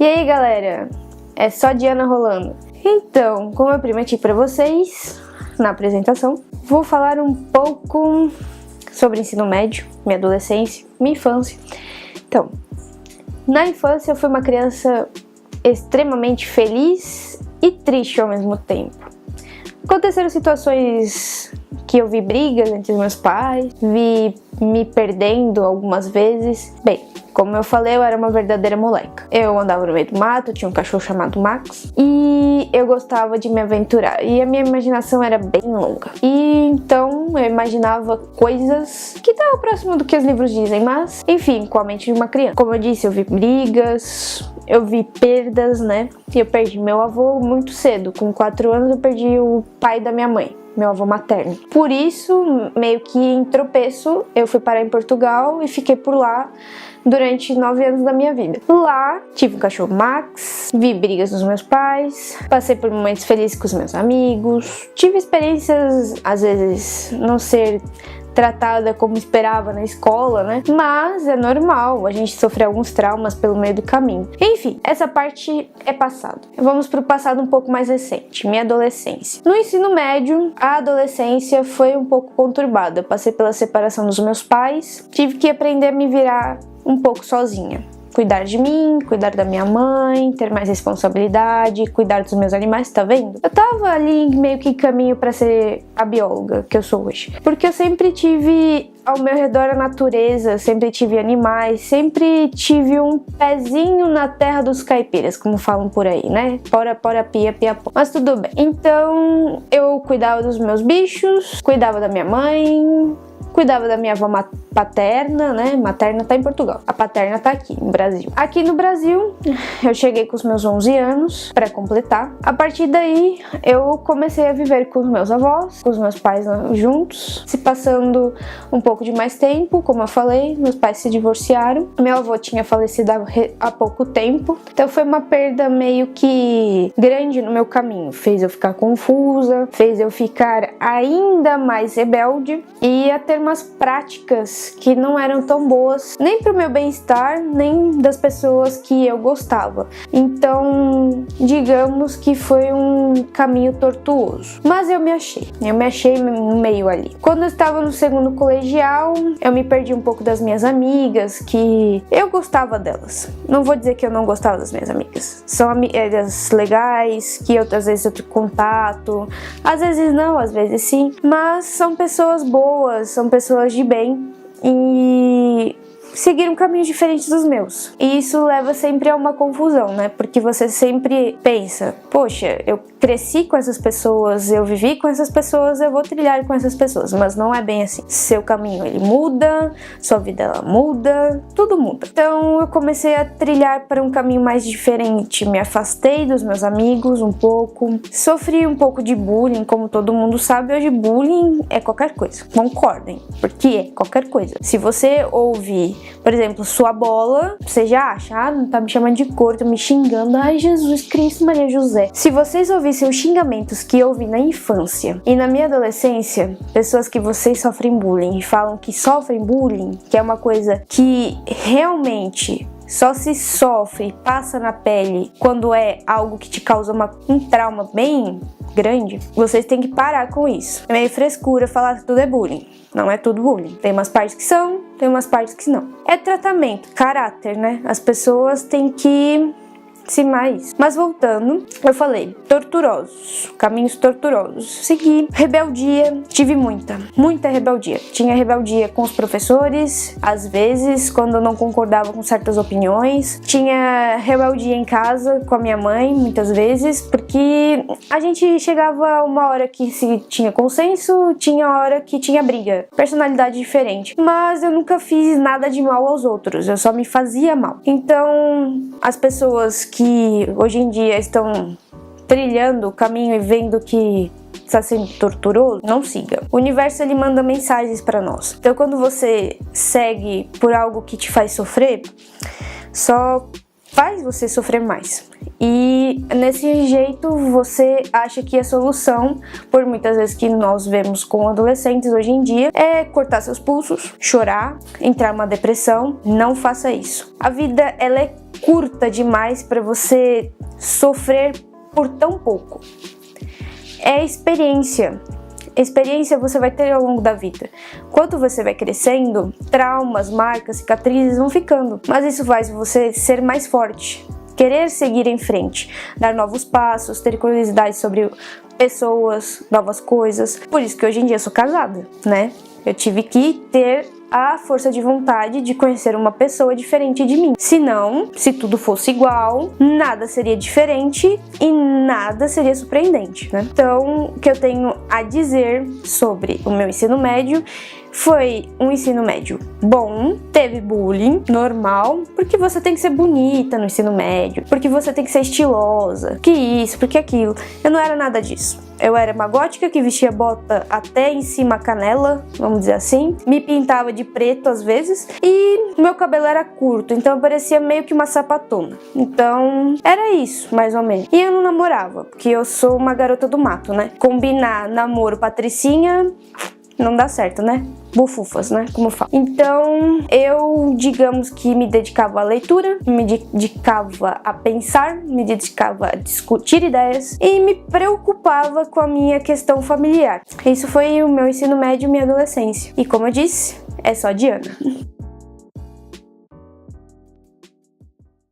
E aí galera, é só Diana rolando. Então, como eu prometi pra vocês na apresentação, vou falar um pouco sobre ensino médio, minha adolescência, minha infância. Então, na infância eu fui uma criança extremamente feliz e triste ao mesmo tempo. Aconteceram situações que eu vi brigas entre os meus pais, vi me perdendo algumas vezes. Bem, como eu falei, eu era uma verdadeira moleca. Eu andava no meio do mato, tinha um cachorro chamado Max e eu gostava de me aventurar. E a minha imaginação era bem longa. E então eu imaginava coisas que estavam próximo do que os livros dizem, mas enfim, com a mente de uma criança. Como eu disse, eu vi brigas, eu vi perdas, né? E eu perdi meu avô muito cedo. Com 4 anos eu perdi o pai da minha mãe, meu avô materno. Por isso, meio que em tropeço, eu fui parar em Portugal e fiquei por lá durante 9 anos da minha vida. Lá, tive um cachorro Max, vi brigas dos meus pais, passei por momentos felizes com os meus amigos, tive experiências, às vezes, não ser tratada como esperava na escola, né? Mas é normal, a gente sofre alguns traumas pelo meio do caminho. Enfim, essa parte é passado. Vamos pro passado um pouco mais recente, minha adolescência. No ensino médio, a adolescência foi um pouco conturbada. Eu passei pela separação dos meus pais, tive que aprender a me virar um pouco sozinha. Cuidar de mim, cuidar da minha mãe, ter mais responsabilidade, cuidar dos meus animais, tá vendo? Eu tava ali meio que em caminho pra ser a bióloga que eu sou hoje. Porque eu sempre tive ao meu redor a natureza, sempre tive animais, sempre tive um pezinho na terra dos caipiras, como falam por aí, né? Pora, pora, pia, pia, pô. Mas tudo bem. Então, eu cuidava dos meus bichos, cuidava da minha mãe, cuidava da minha avó paterna, né? Materna tá em Portugal. A paterna tá aqui no Brasil. Aqui no Brasil, eu cheguei com os meus 11 anos para completar. A partir daí, eu comecei a viver com os meus avós, com os meus pais juntos, se passando um pouco de mais tempo, como eu falei, meus pais se divorciaram. Meu avô tinha falecido há pouco tempo, então foi uma perda meio que grande no meu caminho. Fez eu ficar confusa, fez eu ficar ainda mais rebelde e a ter umas práticas que não eram tão boas nem pro meu bem-estar, nem das pessoas que eu gostava. Então, digamos que foi um caminho tortuoso. Mas eu me achei no meio ali. Quando eu estava no segundo colegial, eu me perdi um pouco das minhas amigas, que eu gostava delas. Não vou dizer que eu não gostava das minhas amigas. São amigas legais, que às vezes eu tenho contato, às vezes não, às vezes sim. Mas são pessoas boas, são pessoas de bem e seguiram caminhos diferentes dos meus. E isso leva sempre a uma confusão, né? Porque você sempre pensa, poxa, eu cresci com essas pessoas, eu vivi com essas pessoas, eu vou trilhar com essas pessoas. Mas não é bem assim. Seu caminho, ele muda, sua vida, ela muda, tudo muda. Então, eu comecei a trilhar para um caminho mais diferente. Me afastei dos meus amigos um pouco. Sofri um pouco de bullying, como todo mundo sabe. Hoje, bullying é qualquer coisa. Concordem, porque é qualquer coisa. Se você ouve, por exemplo, sua bola, você já acha, não tá me chamando de corno, me xingando, ai Jesus Cristo, Maria José. Se vocês ouvissem os xingamentos que eu ouvi na infância e na minha adolescência, pessoas que vocês sofrem bullying e falam que sofrem bullying, que é uma coisa que realmente só se sofre, passa na pele quando é algo que te causa um trauma bem grande, vocês têm que parar com isso. É meio frescura falar que tudo é bullying. Não é tudo bullying. Tem umas partes que são, tem umas partes que não. É tratamento, caráter, né? As pessoas têm que se mais. Mas voltando, eu falei, torturosos, caminhos torturosos. Segui, rebeldia, tive muita rebeldia. Tinha rebeldia com os professores, às vezes, quando eu não concordava com certas opiniões. Tinha rebeldia em casa com a minha mãe, muitas vezes, porque a gente chegava uma hora que se tinha consenso, tinha hora que tinha briga. Personalidade diferente. Mas eu nunca fiz nada de mal aos outros, eu só me fazia mal. Então, as pessoas que hoje em dia estão trilhando o caminho e vendo que está sendo torturoso, não siga. O universo, ele manda mensagens para nós. Então, quando você segue por algo que te faz sofrer, só faz você sofrer mais. E nesse jeito você acha que a solução, por muitas vezes que nós vemos com adolescentes hoje em dia, é cortar seus pulsos, chorar, entrar numa depressão. Não faça isso. A vida, ela é curta demais para você sofrer por tão pouco. É experiência. Experiência você vai ter ao longo da vida. Quanto você vai crescendo, traumas, marcas, cicatrizes vão ficando. Mas isso faz você ser mais forte, querer seguir em frente, dar novos passos, ter curiosidade sobre pessoas, novas coisas. Por isso que hoje em dia eu sou casada, né? Eu tive que ter a força de vontade de conhecer uma pessoa diferente de mim. Senão, se tudo fosse igual, nada seria diferente e nada seria surpreendente, né? Então, o que eu tenho a dizer sobre o meu ensino médio foi um ensino médio bom, teve bullying, normal, porque você tem que ser bonita no ensino médio, porque você tem que ser estilosa, que isso, porque aquilo. Eu não era nada disso. Eu era uma gótica que vestia bota até em cima a canela, vamos dizer assim, me pintava de preto às vezes e meu cabelo era curto, então eu parecia meio que uma sapatona. Então era isso, mais ou menos. E eu não namorava, porque eu sou uma garota do mato, né? Combinar namoro patricinha não dá certo, né? Bufufas, né? Como eu falo. Então, eu, digamos que me dedicava à leitura, me dedicava a pensar, me dedicava a discutir ideias e me preocupava com a minha questão familiar. Isso foi o meu ensino médio e minha adolescência. E como eu disse, é só de ano.